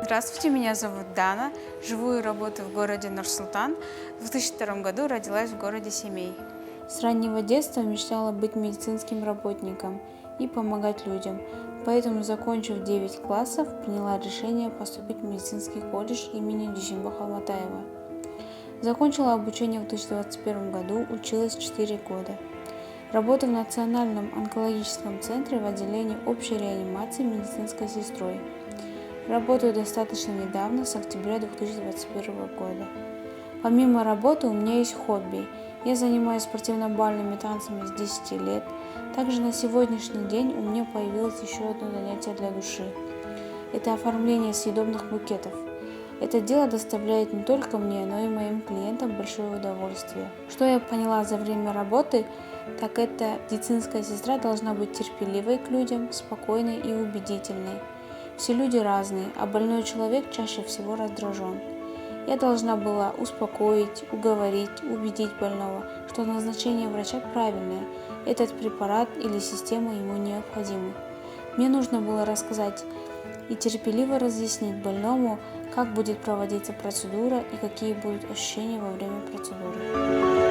Здравствуйте, меня зовут Дана, живу и работаю в городе Нур-Султан. В 2002 году родилась в городе Семей. С раннего детства мечтала быть медицинским работником и помогать людям, поэтому, закончив 9 классов, приняла решение поступить в медицинский колледж имени Дюйсенбаха Матаева. Закончила обучение в 2021 году, училась 4 года. Работаю в Национальном онкологическом центре в отделении общей реанимации медицинской сестрой. Работаю достаточно недавно, с октября 2021 года. Помимо работы у меня есть хобби. Я занимаюсь спортивно-бальными танцами с 10 лет. Также на сегодняшний день у меня появилось еще одно занятие для души. Это оформление съедобных букетов. Это дело доставляет не только мне, но и моим клиентам большое удовольствие. Что я поняла за время работы, так это медицинская сестра должна быть терпеливой к людям, спокойной и убедительной. Все люди разные, а больной человек чаще всего раздражен. Я должна была успокоить, уговорить, убедить больного, что назначение врача правильное, этот препарат или система ему необходимы. Мне нужно было рассказать и терпеливо разъяснить больному, как будет проводиться процедура и какие будут ощущения во время процедуры.